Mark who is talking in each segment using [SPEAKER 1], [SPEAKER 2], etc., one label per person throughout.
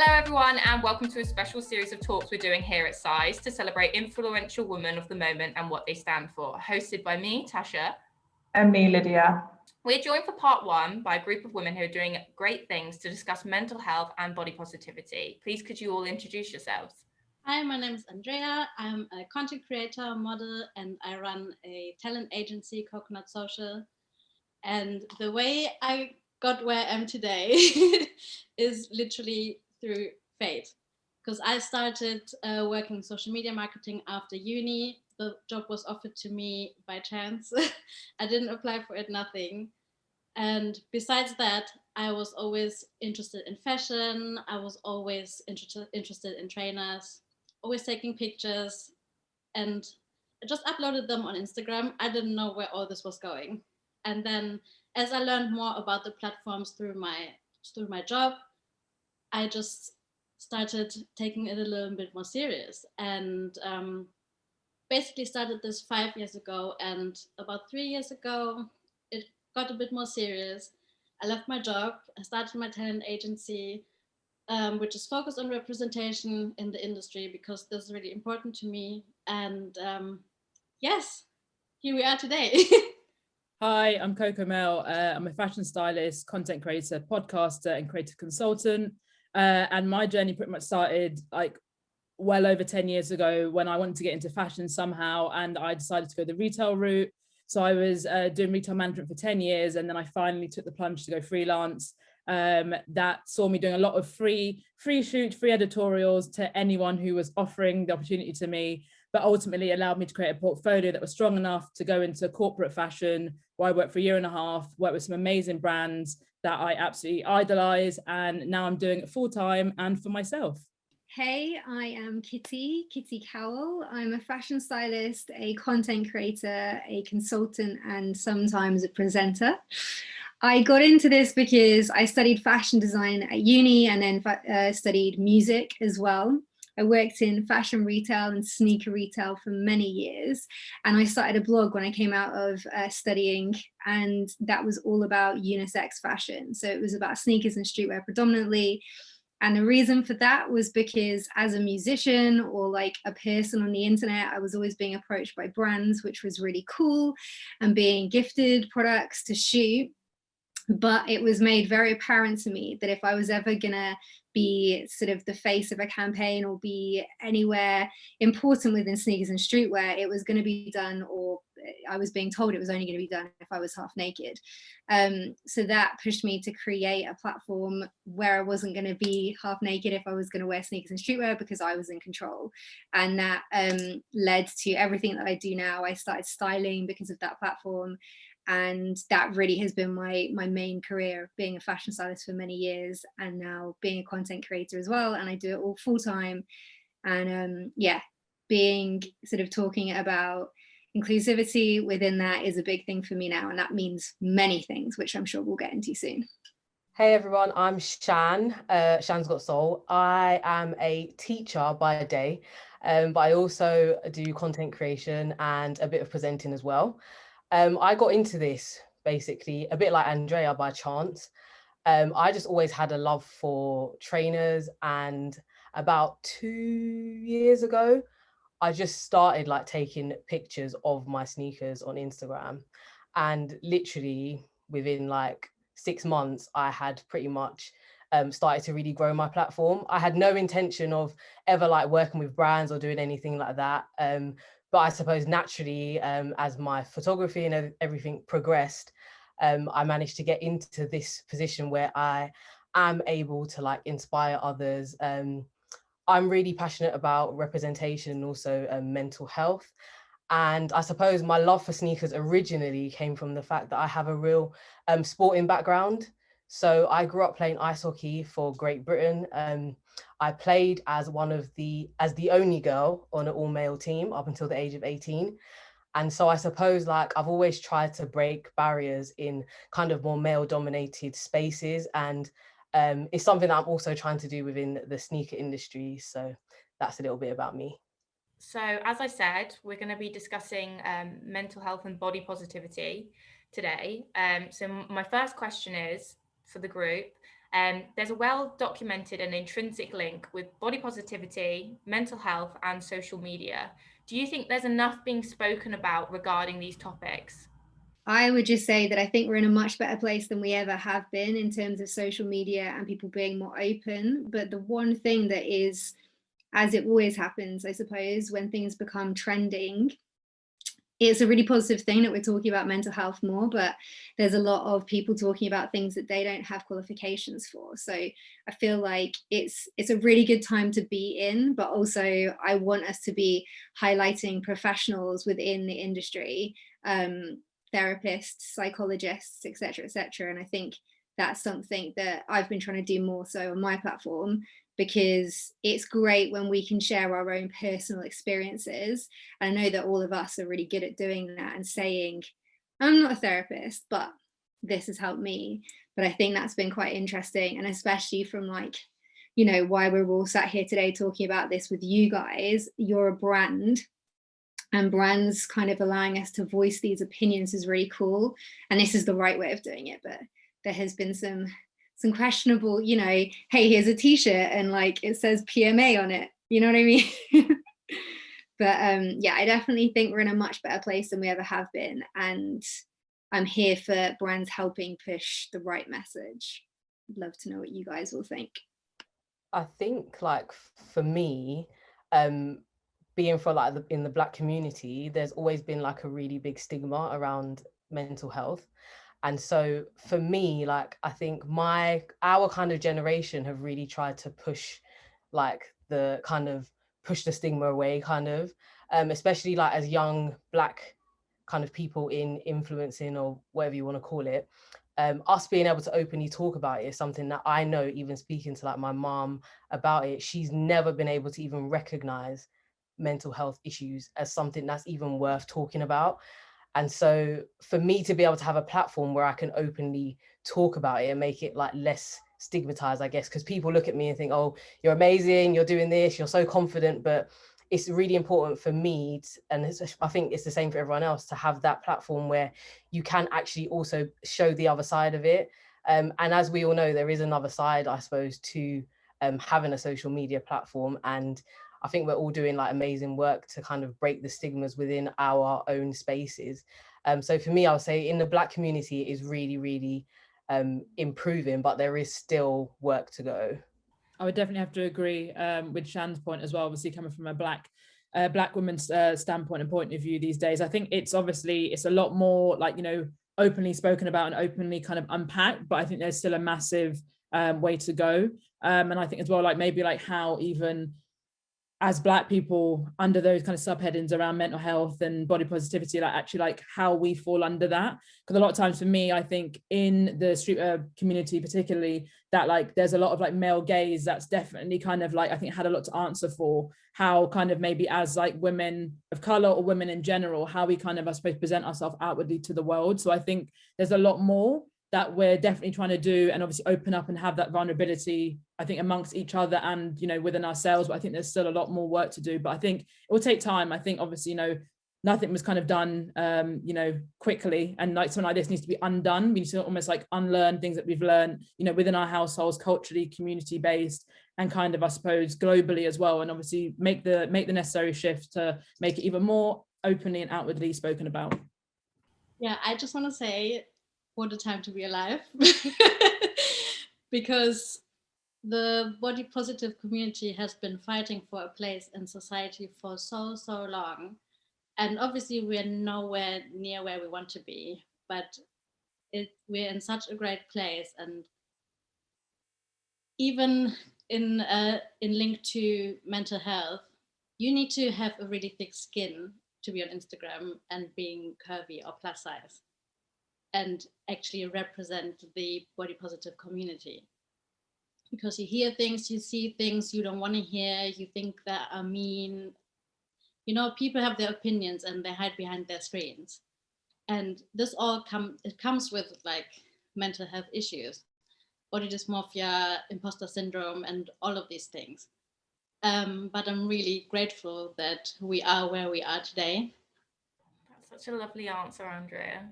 [SPEAKER 1] Hello everyone, and welcome to a special series of talks we're doing here at Size to celebrate influential women of the moment and what they stand for, hosted by me, Tasha.
[SPEAKER 2] And me, Lydia.
[SPEAKER 1] We're joined for part one by a group of women who are doing great things to discuss mental health and body positivity. Please could you all introduce yourselves?
[SPEAKER 3] Hi, my name is Andrea. I'm a content creator, model, and I run a talent agency, Coconut Social. And the way I got where I am today is literally through fate. Because I started working in social media marketing after uni. The job was offered to me by chance. I didn't apply for it, nothing. And besides that, I was always interested in fashion. I was always interested in trainers, always taking pictures, and I just uploaded them on Instagram. I didn't know where all this was going. And then as I learned more about the platforms through my job, I just started taking it a little bit more serious, and basically started this 5 years ago. And about 3 years ago, it got a bit more serious. I left my job. I started my talent agency, which is focused on representation in the industry because this is really important to me. And yes, here we are today.
[SPEAKER 4] Hi, I'm Coco Mel. I'm a fashion stylist, content creator, podcaster, and creative consultant. And my journey pretty much started like well over 10 years ago when I wanted to get into fashion somehow, and I decided to go the retail route. So I was doing retail management for 10 years, and then I finally took the plunge to go freelance. That saw me doing a lot of free shoots, free editorials to anyone who was offering the opportunity to me, but ultimately allowed me to create a portfolio that was strong enough to go into corporate fashion, where I worked for a year and a half, worked with some amazing brands that I absolutely idolize, and now I'm doing it full time and for myself.
[SPEAKER 5] Hey, I am Kitty Cowell. I'm a fashion stylist, a content creator, a consultant, and sometimes a presenter. I got into this because I studied fashion design at uni and then studied music as well. I worked in fashion retail and sneaker retail for many years, and I started a blog when I came out of studying, and that was all about unisex fashion. So it was about sneakers and streetwear predominantly. And the reason for that was because as a musician or like a person on the internet, I was always being approached by brands, which was really cool, and being gifted products to shoot. But it was made very apparent to me that if I was ever gonna be sort of the face of a campaign or be anywhere important within sneakers and streetwear, it was gonna be done, or I was being told it was only gonna be done if I was half naked. So that pushed me to create a platform where I wasn't gonna be half naked if I was gonna wear sneakers and streetwear, because I was in control. And that led to everything that I do now. I started styling because of that platform. And that really has been my main career, being a fashion stylist for many years, and now being a content creator as well. And I do it all full time. And being sort of talking about inclusivity within that is a big thing for me now. And that means many things, which I'm sure we'll get into soon.
[SPEAKER 6] Hey everyone, I'm Shan, Shan's Got Soul. I am a teacher by day, but I also do content creation and a bit of presenting as well. I got into this basically a bit like Andrea by chance. I just always had a love for trainers, and about 2 years ago, I just started like taking pictures of my sneakers on Instagram, and literally within like 6 months, I had pretty much started to really grow my platform. I had no intention of ever like working with brands or doing anything like that. But I suppose naturally, as my photography and everything progressed, I managed to get into this position where I am able to like inspire others. I'm really passionate about representation and also mental health. And I suppose my love for sneakers originally came from the fact that I have a real sporting background. So I grew up playing ice hockey for Great Britain. I played as the only girl on an all-male team up until the age of 18. And so I suppose like I've always tried to break barriers in kind of more male-dominated spaces. And it's something that I'm also trying to do within the sneaker industry. So that's a little bit about me.
[SPEAKER 1] So as I said, we're going to be discussing mental health and body positivity today. So my first question is for the group, There's a well-documented and intrinsic link with body positivity, mental health, and social media. Do you think there's enough being spoken about regarding these topics?
[SPEAKER 5] I would just say that I think we're in a much better place than we ever have been in terms of social media and people being more open. But the one thing that is, as it always happens, I suppose, when things become trending, it's a really positive thing that we're talking about mental health more, but there's a lot of people talking about things that they don't have qualifications for. So I feel like it's a really good time to be in, but also I want us to be highlighting professionals within the industry, therapists, psychologists, etc., etc. And I think that's something that I've been trying to do more so on my platform, because it's great when we can share our own personal experiences. And I know that all of us are really good at doing that and saying, I'm not a therapist, but this has helped me. But I think that's been quite interesting. And especially from like, you know, why we're all sat here today talking about this with you guys, you're a brand, and brands kind of allowing us to voice these opinions is really cool. And this is the right way of doing it. But there has been some questionable, you know, hey, here's a t-shirt and like it says PMA on it, you know what I mean? But yeah, I definitely think we're in a much better place than we ever have been, and I'm here for brands helping push the right message. I'd love to know what you guys will think.
[SPEAKER 6] I think like for me, being for like in the Black community, there's always been like a really big stigma around mental health. And so for me, like, I think our kind of generation have really tried to push the stigma away, kind of, especially like as young Black kind of people in influencing, or whatever you want to call it. Us being able to openly talk about it is something that I know, even speaking to like my mom about it, she's never been able to even recognize mental health issues as something that's even worth talking about. And so for me to be able to have a platform where I can openly talk about it and make it like less stigmatized, I guess, because people look at me and think, oh, you're amazing, you're doing this, you're so confident. But it's really important for me, and I think it's the same for everyone else, to have that platform where you can actually also show the other side of it. And as we all know, there is another side, I suppose, to having a social media platform. And I think we're all doing like amazing work to kind of break the stigmas within our own spaces. So for me, I would say in the Black community, it is really, really improving, but there is still work to go.
[SPEAKER 4] I would definitely have to agree with Shan's point as well, obviously coming from a Black woman's standpoint and point of view these days. I think it's a lot more like, you know, openly spoken about and openly kind of unpacked, but I think there's still a massive way to go. And I think as well, like maybe like how even as Black people under those kind of subheadings around mental health and body positivity, like actually like how we fall under that. Because a lot of times for me, I think in the street community particularly, that like there's a lot of like male gaze that's definitely kind of like, I think had a lot to answer for how kind of maybe as like women of color or women in general, how we kind of, I suppose, present ourselves outwardly to the world. So I think there's a lot more that we're definitely trying to do, and obviously open up and have that vulnerability, I think, amongst each other and, you know, within ourselves. But I think there's still a lot more work to do, but I think it will take time. I think obviously, you know, nothing was kind of done, you know, quickly, and like something like this needs to be undone. We need to almost like unlearn things that we've learned, you know, within our households, culturally, community based, and kind of, I suppose, globally as well. And obviously make the necessary shift to make it even more openly and outwardly spoken about.
[SPEAKER 3] Yeah, I just want to say, what a time to be alive. Because the body positive community has been fighting for a place in society for so long. And obviously we're nowhere near where we want to be, but we're in such a great place. And even in link to mental health, you need to have a really thick skin to be on Instagram and being curvy or plus size, and actually represent the body positive community. Because you hear things, you see things you don't want to hear, you think that are mean. You know, people have their opinions and they hide behind their screens. And this all comes with like mental health issues, body dysmorphia, imposter syndrome, and all of these things. But I'm really grateful that we are where we are today.
[SPEAKER 1] That's such a lovely answer, Andrea.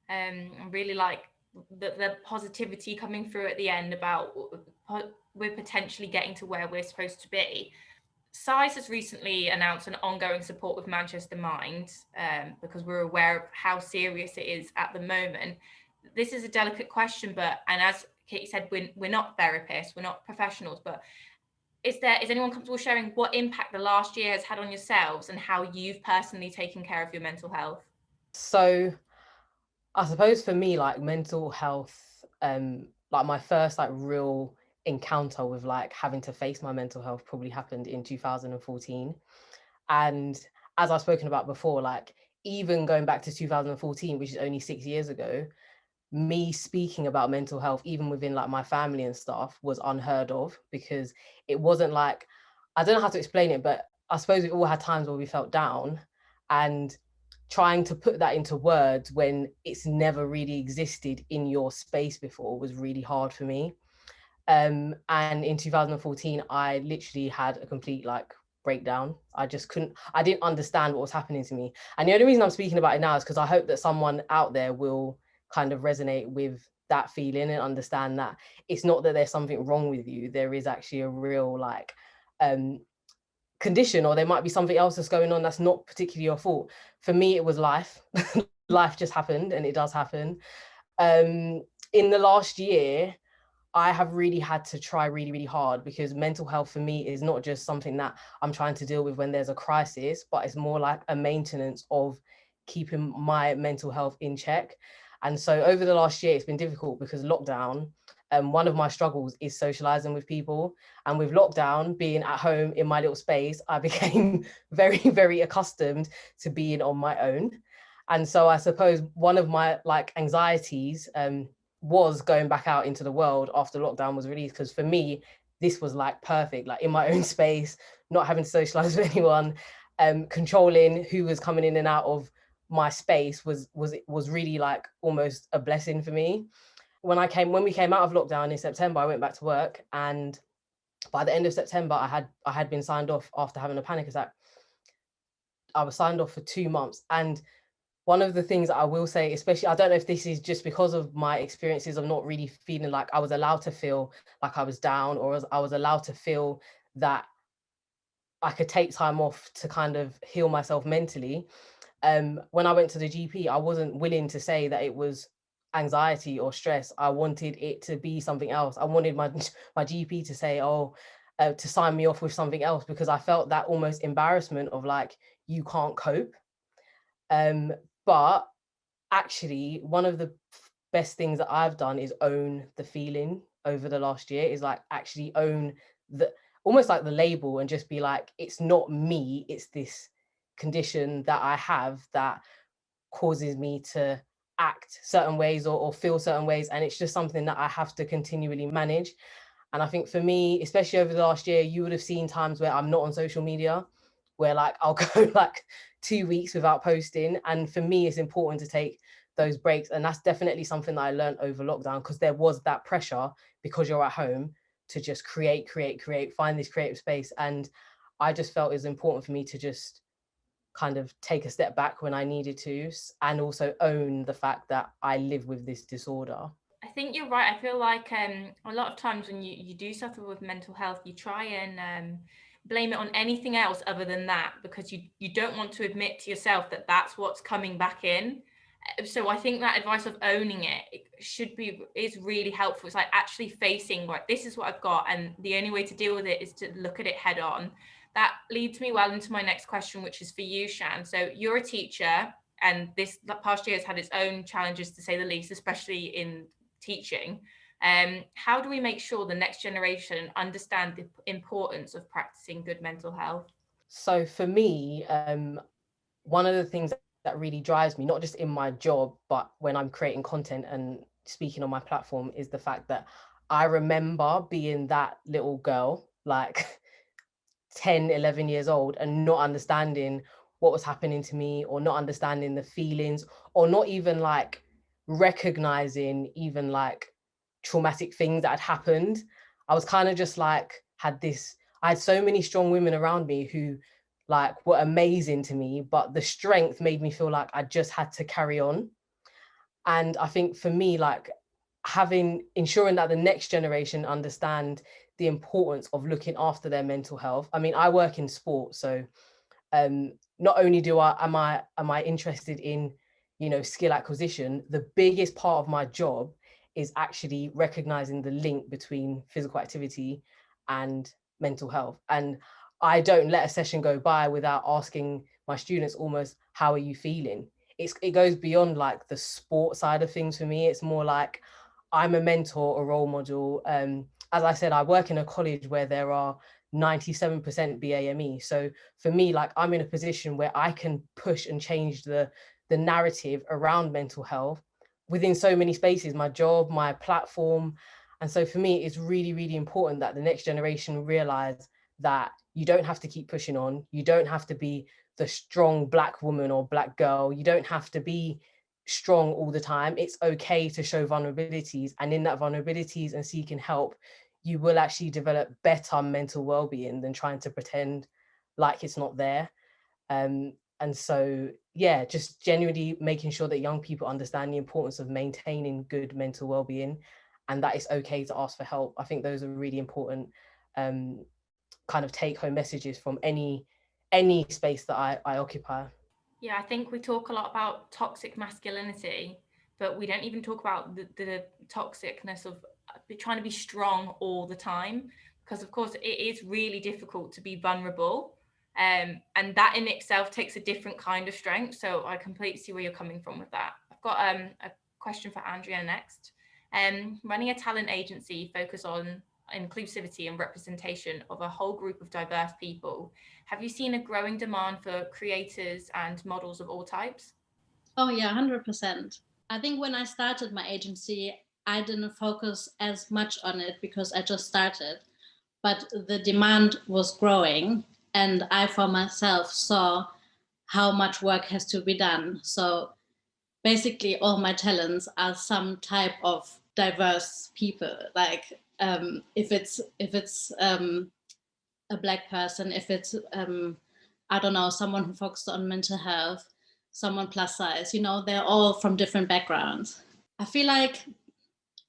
[SPEAKER 1] I really like the positivity coming through at the end about we're potentially getting to where we're supposed to be. SIS has recently announced an ongoing support with Manchester Mind, because we're aware of how serious it is at the moment. This is a delicate question, and as Katie said, we're not therapists, we're not professionals, but is anyone comfortable sharing what impact the last year has had on yourselves and how you've personally taken care of your mental health?
[SPEAKER 6] So I suppose for me, like mental health, like my first like real encounter with like having to face my mental health probably happened in 2014. And as I've spoken about before, like even going back to 2014, which is only 6 years ago, me speaking about mental health, even within like my family and stuff, was unheard of, because it wasn't like, I don't know how to explain it, but I suppose we all had times where we felt down, and trying to put that into words when it's never really existed in your space before was really hard for me. And in 2014, I literally had a complete like breakdown. I didn't understand what was happening to me. And the only reason I'm speaking about it now is because I hope that someone out there will kind of resonate with that feeling and understand that it's not that there's something wrong with you. There is actually a real like condition, or there might be something else that's going on that's not particularly your fault. For me, it was life. Life just happened, and it does happen. In the last year, I have really had to try really, really hard, because mental health for me is not just something that I'm trying to deal with when there's a crisis, but it's more like a maintenance of keeping my mental health in check. And so over the last year, it's been difficult because lockdown, one of my struggles is socializing with people. And with lockdown, being at home in my little space, I became very, very accustomed to being on my own. And so I suppose one of my like anxieties was going back out into the world after lockdown was released, because for me, this was like perfect, like in my own space, not having to socialize with anyone, controlling who was coming in and out of my space was really like almost a blessing for me. When we came out of lockdown in September, I went back to work, and by the end of September, I had been signed off after having a panic attack. I was signed off for 2 months. And one of the things that I will say, especially, I don't know if this is just because of my experiences of not really feeling like I was allowed to feel like I was down, or I was allowed to feel that I could take time off to kind of heal myself mentally. When I went to the GP, I wasn't willing to say that it was anxiety or stress. I wanted it to be something else. I wanted my GP to say, to sign me off with something else, because I felt that almost embarrassment of like, you can't cope. But actually, one of the best things that I've done is own the feeling over the last year, is like actually own the almost like the label, and just be like, it's not me, it's this condition that I have that causes me to act certain ways or feel certain ways, and it's just something that I have to continually manage. And I think for me, especially over the last year, you would have seen times where I'm not on social media, where like I'll go like 2 weeks without posting. And for me, it's important to take those breaks. And that's definitely something that I learned over lockdown, because there was that pressure, because you're at home, to just create, find this creative space. And I just felt it was important for me to just kind of take a step back when I needed to, and also own the fact that I live with this disorder.
[SPEAKER 1] I think you're right. I feel like a lot of times when you do suffer with mental health, you try and blame it on anything else other than that, because you don't want to admit to yourself that that's what's coming back in. So I think that advice of owning it is really helpful. It's like actually facing, like, this is what I've got, and the only way to deal with it is to look at it head on. That leads me well into my next question, which is for you, Shan. So you're a teacher, and this past year has had its own challenges, to say the least, especially in teaching. How do we make sure the next generation understand the importance of practicing good mental health?
[SPEAKER 6] So for me, one of the things that really drives me, not just in my job, but when I'm creating content and speaking on my platform, is the fact that I remember being that little girl, like 10, 11 years old, and not understanding what was happening to me, or not understanding the feelings, or not even like recognizing even like traumatic things that had happened. I was kind of just like, I had so many strong women around me who like were amazing to me, but the strength made me feel like I just had to carry on. And I think for me, like ensuring that the next generation understand the importance of looking after their mental health. I mean, I work in sport, so not only am I interested in, skill acquisition, the biggest part of my job is actually recognizing the link between physical activity and mental health. And I don't let a session go by without asking my students almost, how are you feeling? It goes beyond like the sport side of things for me. It's more like I'm a mentor, a role model. As I said, I work in a college where there are 97% BAME. So for me, like, I'm in a position where I can push and change the narrative around mental health within so many spaces, my job, my platform. And so for me, it's really, really important that the next generation realize that you don't have to keep pushing on. You don't have to be the strong Black woman or Black girl. You don't have to be strong all the time. It's okay to show vulnerabilities, and in that vulnerabilities and seeking help, you will actually develop better mental well-being than trying to pretend like it's not there. And so, yeah, just genuinely making sure that young people understand the importance of maintaining good mental well-being, and that it's okay to ask for help. I think those are really important kind of take-home messages from any space that I occupy.
[SPEAKER 1] Yeah, I think we talk a lot about toxic masculinity, but we don't even talk about the toxicness of trying to be strong all the time, because of course it is really difficult to be vulnerable, and that in itself takes a different kind of strength. So I completely see where you're coming from with that. I've got a question for Andrea next. Running a talent agency focused on inclusivity and representation of a whole group of diverse people, have you seen a growing demand for creators and models of all types?
[SPEAKER 3] Oh yeah, 100%. I think when I started my agency, I didn't focus as much on it because I just started, but the demand was growing, and I for myself saw how much work has to be done. So basically all my talents are some type of diverse people. Like if it's a Black person, if it's I don't know, someone who focuses on mental health, someone plus size, they're all from different backgrounds. I feel like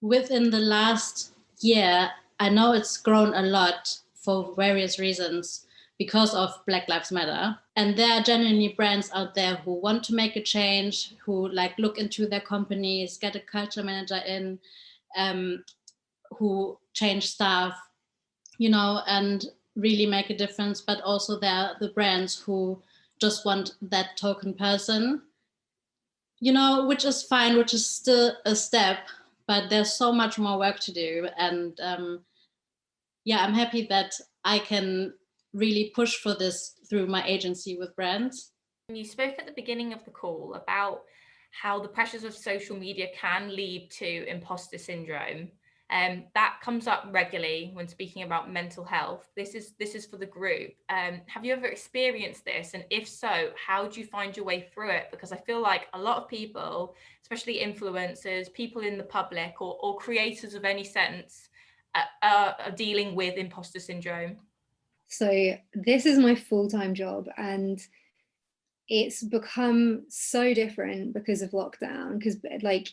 [SPEAKER 3] within the last year, I know it's grown a lot for various reasons because of Black Lives Matter. And there are genuinely brands out there who want to make a change, who like look into their companies, get a culture manager in, who change staff, and really make a difference. But also there are the brands who just want that token person, which is fine, which is still a step, but there's so much more work to do. And I'm happy that I can really push for this through my agency with brands.
[SPEAKER 1] You spoke at the beginning of the call about how the pressures of social media can lead to imposter syndrome. That comes up regularly when speaking about mental health. This is for the group. Have you ever experienced this? And if so, how do you find your way through it? Because I feel like a lot of people, especially influencers, people in the public or creators of any sense, are dealing with imposter syndrome.
[SPEAKER 5] So this is my full-time job, and it's become so different because of lockdown, because like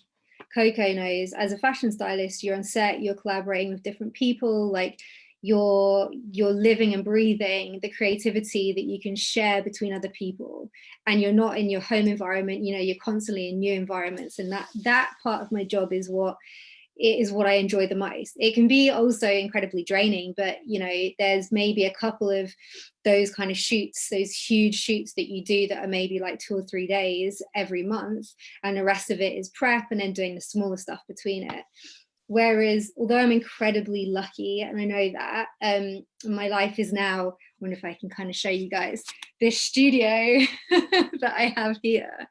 [SPEAKER 5] Coco knows, as a fashion stylist, you're on set, you're collaborating with different people, like you're living and breathing the creativity that you can share between other people, and you're not in your home environment, you're constantly in new environments, and that part of my job is what I enjoy the most. It can be also incredibly draining, but there's maybe a couple of those kind of shoots, those huge shoots that you do that are maybe like 2 or 3 days every month, and the rest of it is prep and then doing the smaller stuff between it. Whereas, although I'm incredibly lucky, and I know that, my life is now, I wonder if I can kind of show you guys this studio that I have here.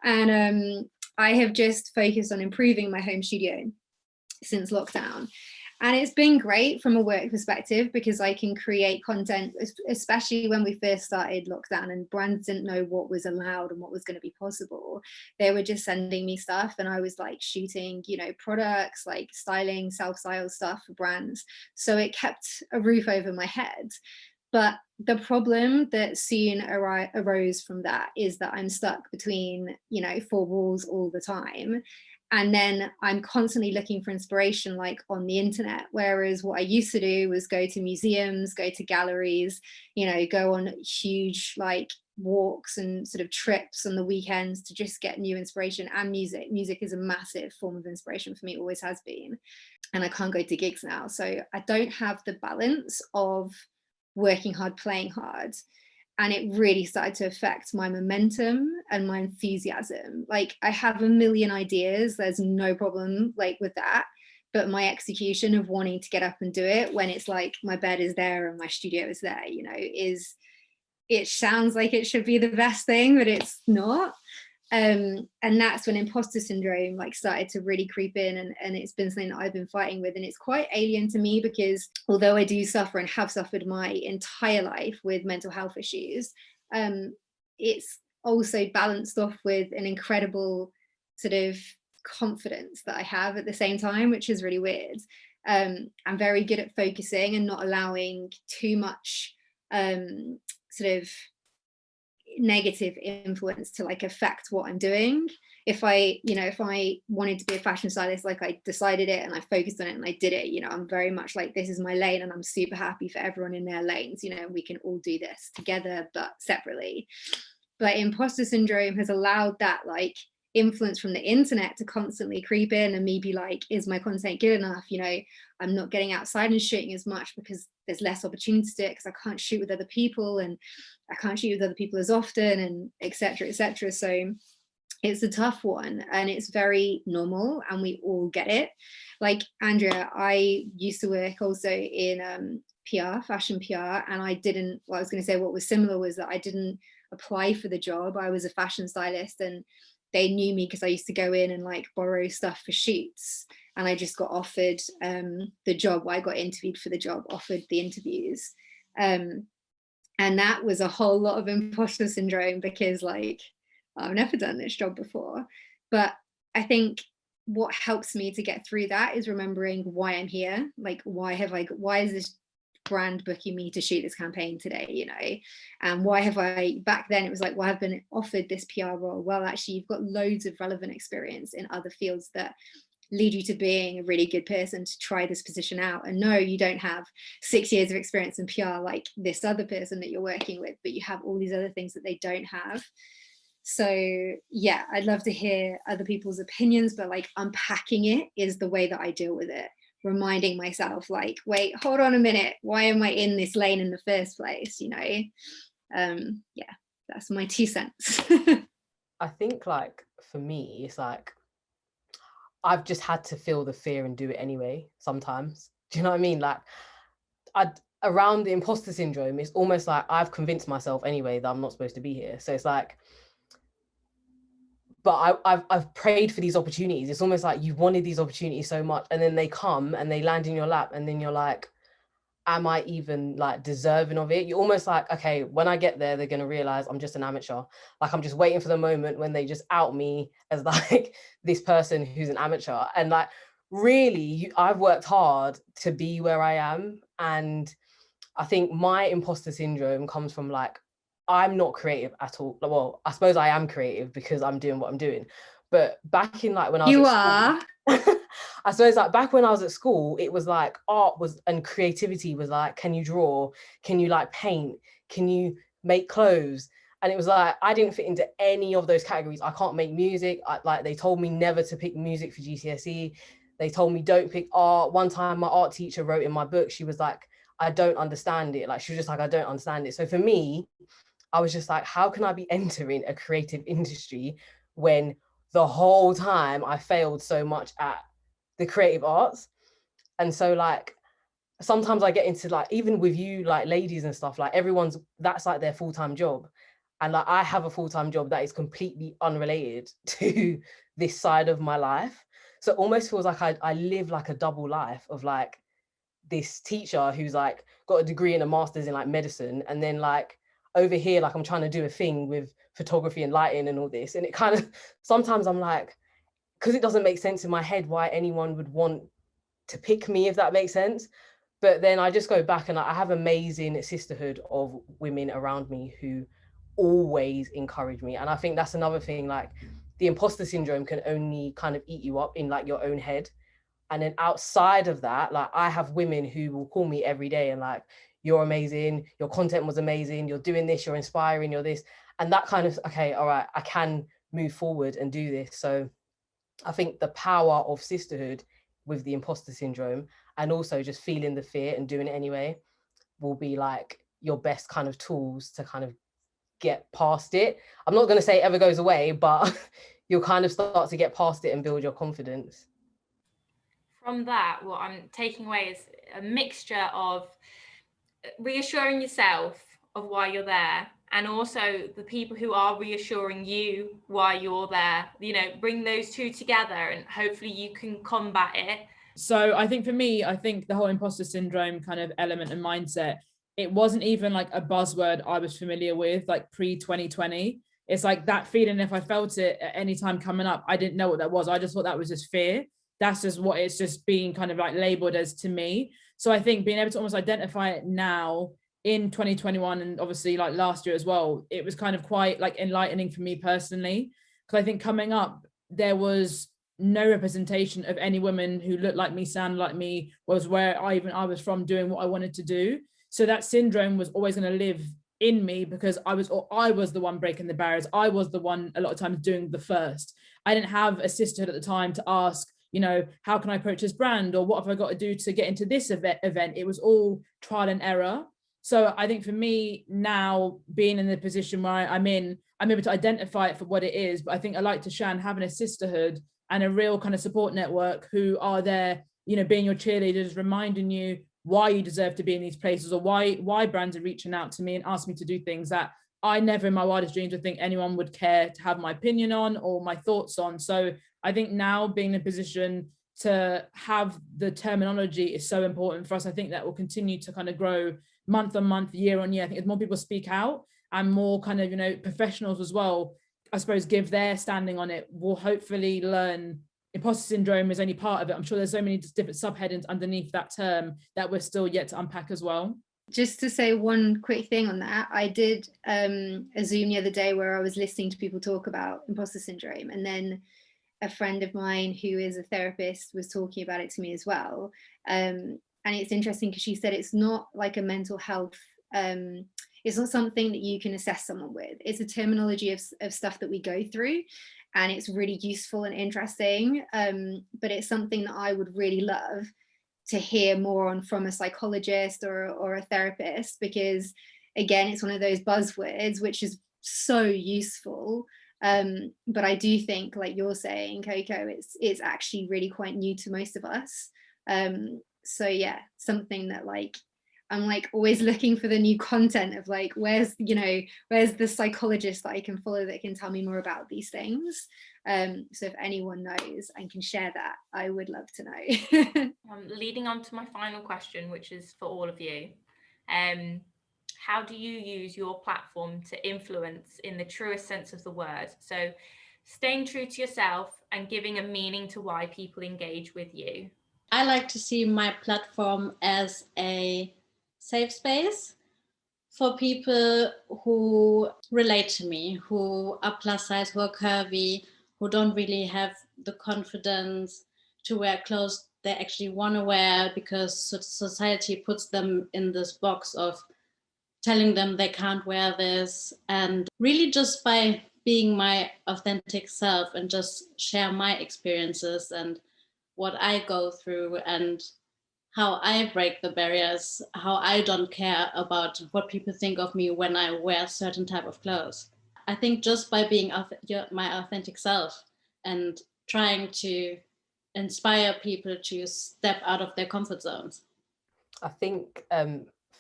[SPEAKER 5] And I have just focused on improving my home studio since lockdown, and it's been great from a work perspective because I can create content, especially when we first started lockdown and brands didn't know what was allowed and what was going to be possible. They were just sending me stuff, and I was like shooting products, like styling, self-style stuff for brands, so it kept a roof over my head. But the problem that soon arose from that is that I'm stuck between 4 walls all the time. And then I'm constantly looking for inspiration, like on the internet. Whereas what I used to do was go to museums, go to galleries, you know, go on huge like walks and sort of trips on the weekends to just get new inspiration. And music is a massive form of inspiration for me, always has been. And I can't go to gigs now, so I don't have the balance of working hard, playing hard. And it really started to affect my momentum and my enthusiasm. Like, I have a million ideas, there's no problem like with that, but my execution of wanting to get up and do it when it's like my bed is there and my studio is there, you know, it sounds like it should be the best thing, but it's not. And that's when imposter syndrome like started to really creep in, and it's been something that I've been fighting with, and it's quite alien to me because although I do suffer and have suffered my entire life with mental health issues, it's also balanced off with an incredible sort of confidence that I have at the same time, which is really weird. I'm very good at focusing and not allowing too much sort of negative influence to like affect what I'm doing. If I wanted to be a fashion stylist, like I decided it and I focused on it and I did it, you know, I'm very much like, this is my lane and I'm super happy for everyone in their lanes, you know, we can all do this together but separately. But imposter syndrome has allowed that like influence from the internet to constantly creep in and me be like, is my content good enough? You know, I'm not getting outside and shooting as much because there's less opportunity to do it because I can't shoot with other people and I can't shoot with other people as often, and etc. etc. So it's a tough one and it's very normal and we all get it. Like Andrea, I used to work also in PR, fashion PR, and I was going to say what was similar was that I didn't apply for the job. I was a fashion stylist and they knew me because I used to go in and like borrow stuff for shoots, and I just got offered the job. I got interviewed for the job, offered the interviews. And that was a whole lot of imposter syndrome because like, I've never done this job before. But I think what helps me to get through that is remembering why I'm here. Like, why is this brand booking me to shoot this campaign today, you know? And why have I, back then it was like, well, I've been offered this PR role. Well, actually, you've got loads of relevant experience in other fields that lead you to being a really good person to try this position out. And no, you don't have 6 years of experience in PR like this other person that you're working with, but you have all these other things that they don't have. So yeah, I'd love to hear other people's opinions, but like unpacking it is the way that I deal with it. Reminding myself like, wait, hold on a minute, why am I in this lane in the first place, you know? Yeah, that's my 2 cents.
[SPEAKER 6] I think like for me, it's like I've just had to feel the fear and do it anyway sometimes. Do you know what I mean? Like around the imposter syndrome, it's almost like I've convinced myself anyway that I'm not supposed to be here. So it's like, but I've prayed for these opportunities. It's almost like you've wanted these opportunities so much and then they come and they land in your lap and then you're like, am I even like deserving of it? You're almost like, okay, when I get there, they're going to realize I'm just an amateur. Like I'm just waiting for the moment when they just out me as like this person who's an amateur. And like, really, I've worked hard to be where I am. And I think my imposter syndrome comes from like, I'm not creative at all. Well, I suppose I am creative because I'm doing what I'm doing. But back in like when I was
[SPEAKER 5] you
[SPEAKER 6] are. I suppose like back when I was at school, it was like art was and creativity was like, can you draw? Can you like paint? Can you make clothes? And it was like, I didn't fit into any of those categories. I can't make music. Like they told me never to pick music for GCSE. They told me don't pick art. One time my art teacher wrote in my book, she was like, I don't understand it. Like she was just like, I don't understand it. So for me, I was just like, how can I be entering a creative industry when the whole time I failed so much at the creative arts? And so like sometimes I get into like, even with you like ladies and stuff, like that's like their full-time job, and like I have a full-time job that is completely unrelated to this side of my life. So it almost feels like I live like a double life of like this teacher who's like got a degree and a master's in like medicine, and then like over here like I'm trying to do a thing with photography and lighting and all this, and it kind of sometimes I'm like, because it doesn't make sense in my head why anyone would want to pick me, if that makes sense. But then I just go back and I have amazing sisterhood of women around me who always encourage me. And I think that's another thing, like the imposter syndrome can only kind of eat you up in like your own head. And then outside of that, like I have women who will call me every day and like, you're amazing, your content was amazing, you're doing this, you're inspiring, you're this. And that kind of, okay, all right, I can move forward and do this. So I think the power of sisterhood with the imposter syndrome, and also just feeling the fear and doing it anyway, will be like your best kind of tools to kind of get past it. I'm not going to say it ever goes away, but you'll kind of start to get past it and build your confidence.
[SPEAKER 1] From that, what I'm taking away is a mixture of reassuring yourself of why you're there, and also the people who are reassuring you why you're there. Bring those two together and hopefully you can combat it.
[SPEAKER 4] So I think for me, I think the whole imposter syndrome kind of element and mindset, it wasn't even like a buzzword I was familiar with like pre-2020. It's like that feeling, if I felt it at any time coming up, I didn't know what that was. I just thought that was just fear. That's just what it's just being kind of like labeled as to me. So I think being able to almost identify it now in 2021, and obviously like last year as well, it was kind of quite like enlightening for me personally. Because I think coming up, there was no representation of any women who looked like me, sounded like me, was where I was from, doing what I wanted to do. So that syndrome was always going to live in me because I was the one breaking the barriers. I was the one a lot of times doing the first. I didn't have a sisterhood at the time to ask, how can I approach this brand, or what have I got to do to get into this event? It was all trial and error. So I think for me now, being in the position where I'm able to identify it for what it is. But I think I like to Shan having a sisterhood and a real kind of support network who are there, being your cheerleaders, reminding you why you deserve to be in these places, or why brands are reaching out to me and asking me to do things that I never in my wildest dreams would think anyone would care to have my opinion on or my thoughts on. So I think now being in a position to have the terminology is so important for us. I think that will continue to kind of grow month on month, year on year. I think as more people speak out and more kind of, professionals as well, I suppose, give their standing on it, we'll hopefully learn imposter syndrome is only part of it. I'm sure there's so many different subheadings underneath that term that we're still yet to unpack as well.
[SPEAKER 5] Just to say one quick thing on that, I did a Zoom the other day where I was listening to people talk about imposter syndrome, and then a friend of mine who is a therapist was talking about it to me as well. And it's interesting because she said it's not like a mental health, it's not something that you can assess someone with. It's a terminology of stuff that we go through, and it's really useful and interesting. But it's something that I would really love to hear more on from a psychologist or a therapist, because again, it's one of those buzzwords which is so useful. But I do think, like you're saying, Coco, it's actually really quite new to most of us. So yeah, something that like I'm like always looking for the new content of like, where's the psychologist that I can follow that can tell me more about these things. So if anyone knows and can share that, I would love to know.
[SPEAKER 1] Leading on to my final question, which is for all of you. How do you use your platform to influence in the truest sense of the word? So staying true to yourself and giving a meaning to why people engage with you.
[SPEAKER 3] I like to see my platform as a safe space for people who relate to me, who are plus size, who are curvy, who don't really have the confidence to wear clothes they actually want to wear because society puts them in this box of telling them they can't wear this. And really just by being my authentic self and just share my experiences and what I go through and how I break the barriers, how I don't care about what people think of me when I wear certain type of clothes. I think just by being my authentic self and trying to inspire people to step out of their comfort zones.
[SPEAKER 6] I think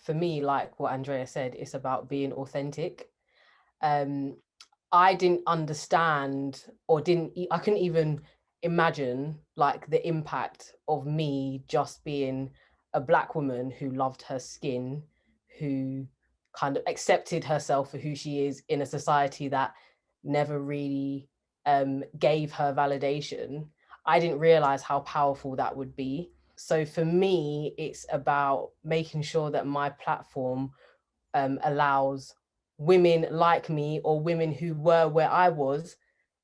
[SPEAKER 6] for me, like what Andrea said, it's about being authentic. I didn't understand or I couldn't even imagine like the impact of me just being a Black woman who loved her skin, who kind of accepted herself for who she is in a society that never really gave her validation. I didn't realize how powerful that would be. So for me, it's about making sure that my platform allows women like me or women who were where I was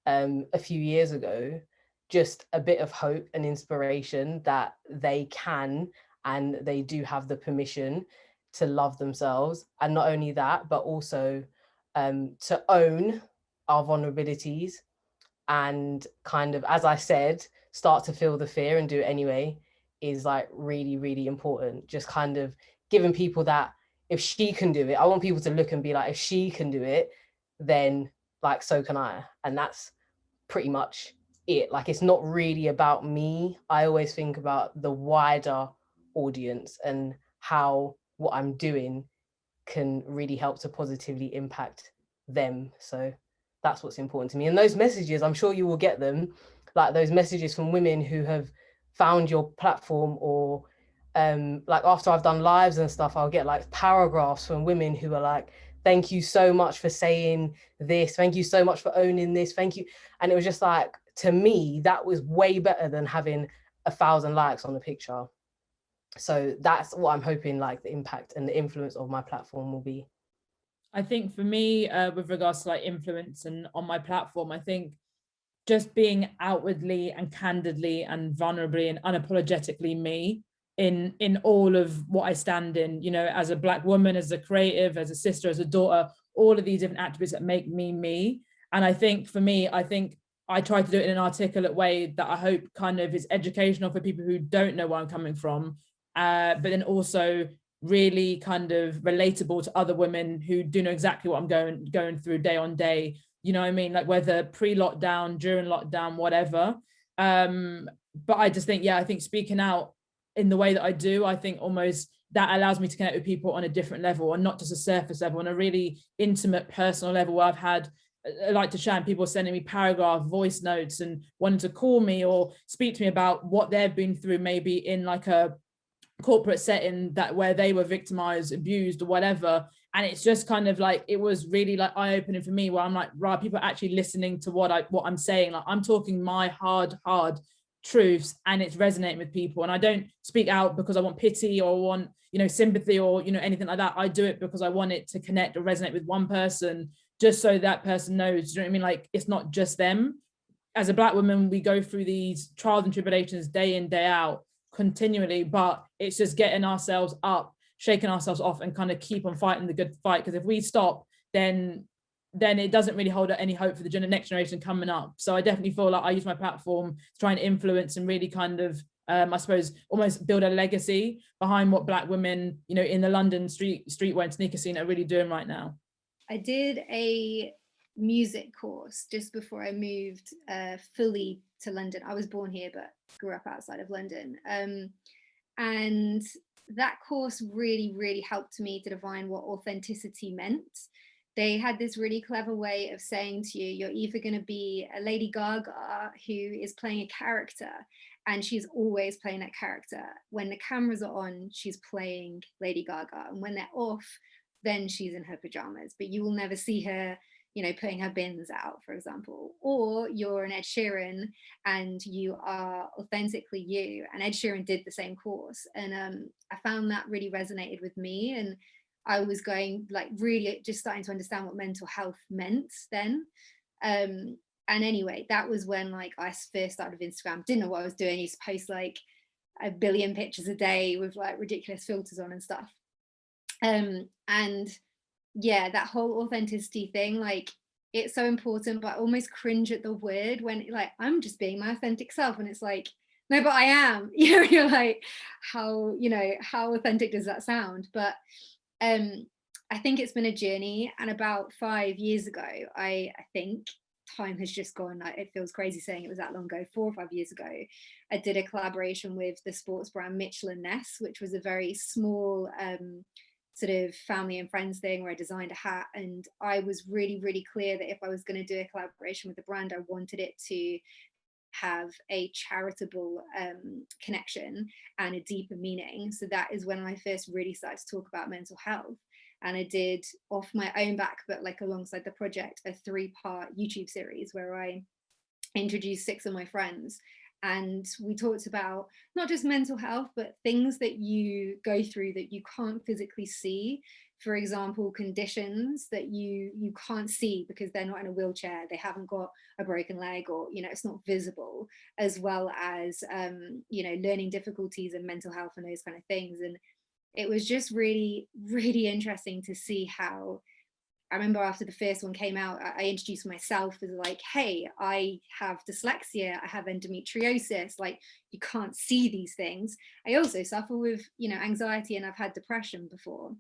[SPEAKER 6] a few years ago, just a bit of hope and inspiration that they can and they do have the permission to love themselves. And not only that, but also to own our vulnerabilities and kind of, as I said, start to feel the fear and do it anyway is like really, really important. Just kind of giving people that if she can do it, I want people to look and be like, if she can do it, then like, so can I. And that's pretty much it. Like, it's not really about me. I always think about the wider audience and how what I'm doing can really help to positively impact them. So that's what's important to me. And those messages, I'm sure you will get them, like those messages from women who have found your platform, or like after I've done lives and stuff, I'll get like paragraphs from women who are like, thank you so much for saying this, thank you so much for owning this, thank you. And it was just like, to me, that was way better than having 1,000 likes on the picture. So that's what I'm hoping, like the impact and the influence of my platform will be.
[SPEAKER 4] I think for me, with regards to like influence and on my platform, I think just being outwardly and candidly and vulnerably and unapologetically me in all of what I stand in, you know, as a Black woman, as a creative, as a sister, as a daughter, all of these different attributes that make me me. And I think for me, I think I try to do it in an articulate way that I hope kind of is educational for people who don't know where I'm coming from, but then also really kind of relatable to other women who do know exactly what I'm going through day on day. You know what I mean? Like whether pre-lockdown, during lockdown, whatever. But I just think, yeah, I think speaking out in the way that I do, I think almost that allows me to connect with people on a different level, and not just a surface level, on a really intimate, personal level, where I've had, like to share, people sending me paragraph voice notes and wanting to call me or speak to me about what they've been through, maybe in like a corporate setting that where they were victimized, abused, or whatever. And it's just kind of like, it was really like eye-opening for me, where I'm like, right, people are actually listening to what I'm saying. Like I'm talking my hard truths, and it's resonating with people. And I don't speak out because I want pity or want, you know, sympathy or, you know, anything like that. I do it because I want it to connect or resonate with one person, just so that person knows, you know what I mean? Like, it's not just them. As a Black woman, we go through these trials and tribulations day in, day out, continually, but it's just getting ourselves up, shaking ourselves off, and kind of keep on fighting the good fight. Because if we stop, then it doesn't really hold any hope for the next generation coming up. So I definitely feel like I use my platform to try and influence and really kind of, I suppose, almost build a legacy behind what Black women, you know, in the London streetwear and sneaker scene are really doing right now.
[SPEAKER 5] I did a music course just before I moved fully to London. I was born here, but grew up outside of London. And that course really, really helped me to define what authenticity meant. They had this really clever way of saying to you, you're either going to be a Lady Gaga who is playing a character, and she's always playing that character. When the cameras are on, she's playing Lady Gaga. And when they're off, then she's in her pajamas. But you will never see her, you know, putting her bins out, for example. Or you're an Ed Sheeran and you are authentically you. And Ed Sheeran did the same course. And I found that really resonated with me. And I was going, like, really just starting to understand what mental health meant then. And anyway, that was when, like, I first started with Instagram. Didn't know what I was doing. I used to post like 1 billion pictures a day with like ridiculous filters on and stuff. And yeah, that whole authenticity thing, like, it's so important, but I almost cringe at the word when, like, I'm just being my authentic self, and it's like, no, but I am. You know, you're like, how, you know, how authentic does that sound? But I think it's been a journey. And about 5 years ago, I think time has just gone, like, it feels crazy saying it was that long ago, 4 or 5 years ago, I did a collaboration with the sports brand Mitchell and Ness, which was a very small sort of family and friends thing, where I designed a hat. And I was really, really clear that if I was going to do a collaboration with the brand, I wanted it to have a charitable connection and a deeper meaning. So that is when I first really started to talk about mental health. And I did, off my own back, but like alongside the project, a 3-part YouTube series where I introduced 6 of my friends. And we talked about not just mental health, but things that you go through that you can't physically see for example, conditions that you can't see because they're not in a wheelchair, they haven't got a broken leg, or, you know, it's not visible, as well as, you know, learning difficulties and mental health and those kind of things. And it was just really, really interesting to see how, I remember after the first one came out, I introduced myself as like, hey, I have dyslexia, I have endometriosis, like, you can't see these things. I also suffer with, you know, anxiety, and I've had depression before.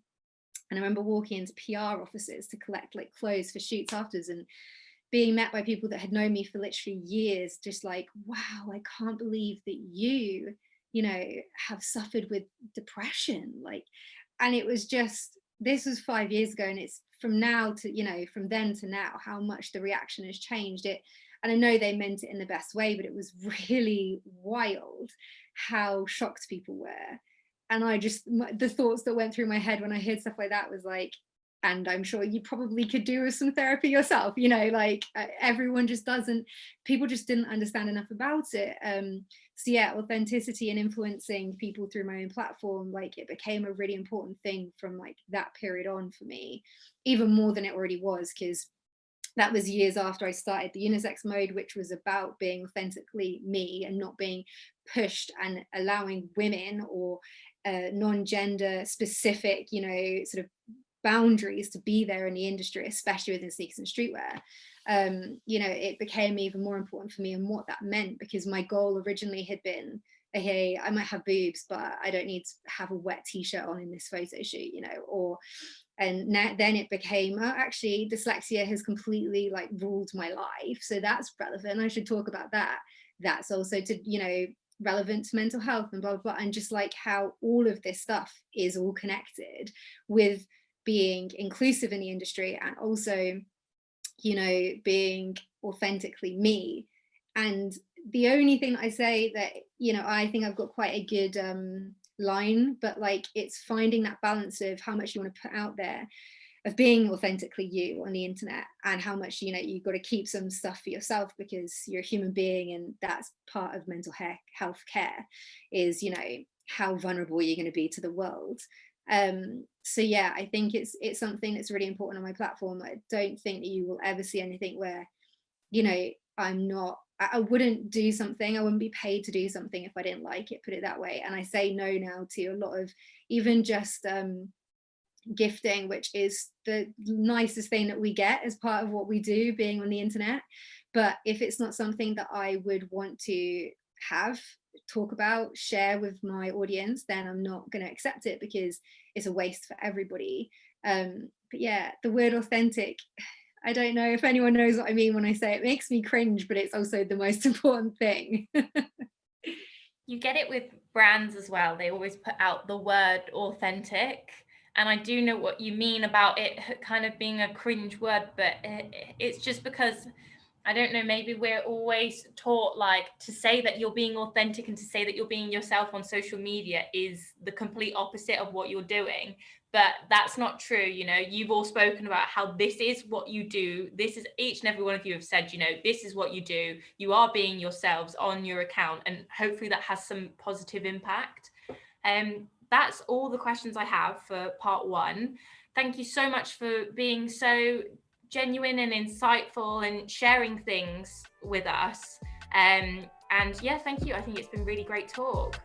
[SPEAKER 5] And I remember walking into PR offices to collect like clothes for shoots afterwards, and being met by people that had known me for literally years, just like, wow, I can't believe that you know, have suffered with depression. Like, and it was just, this was 5 years ago, and it's from now to, you know, from then to now, how much the reaction has changed. It, and I know they meant it in the best way, but it was really wild how shocked people were. And I just, the thoughts that went through my head when I heard stuff like that was like, and I'm sure you probably could do with some therapy yourself, you know, like everyone just doesn't, people just didn't understand enough about it. So yeah, authenticity and influencing people through my own platform, like it became a really important thing from like that period on for me, even more than it already was, because that was years after I started the unisex mode, which was about being authentically me and not being pushed, and allowing women or non-gender specific, you know, sort of boundaries to be there in the industry, especially within sneakers and streetwear. You know, it became even more important for me and what that meant, because my goal originally had been, okay, I might have boobs, but I don't need to have a wet t-shirt on in this photo shoot, you know, or, and now, then it became, oh, actually dyslexia has completely like ruled my life, so that's relevant, I should talk about that. That's also to, you know, relevant to mental health and blah, blah, blah, and just like how all of this stuff is all connected with being inclusive in the industry, and also, you know, being authentically me. And the only thing I say that, you know, I think I've got quite a good line, but like it's finding that balance of how much you want to put out there of being authentically you on the internet, and how much, you know, you've got to keep some stuff for yourself, because you're a human being, and that's part of mental health care, is, you know, how vulnerable you're going to be to the world. So yeah, I think it's something that's really important on my platform. I don't think that you will ever see anything where, you know, I wouldn't do something, I wouldn't be paid to do something if I didn't like it, put it that way. And I say no now to a lot of even just gifting, which is the nicest thing that we get as part of what we do, being on the internet. But if it's not something that I would want to have, talk about, share with my audience, then I'm not going to accept it, because it's a waste for everybody. But yeah, the word authentic, I don't know if anyone knows what I mean when I say it makes me cringe, but it's also the most important thing.
[SPEAKER 1] You get it with brands as well. They always put out the word authentic. And I do know what you mean about it kind of being a cringe word, but it's just because, I don't know, maybe we're always taught like to say that you're being authentic and to say that you're being yourself on social media is the complete opposite of what you're doing. But that's not true. You know, you've all spoken about how this is what you do. This is, each and every one of you have said, you know, this is what you do. You are being yourselves on your account, and hopefully that has some positive impact. That's all the questions I have for part one. Thank you so much for being so genuine and insightful and sharing things with us. And yeah, thank you. I think it's been really great talk.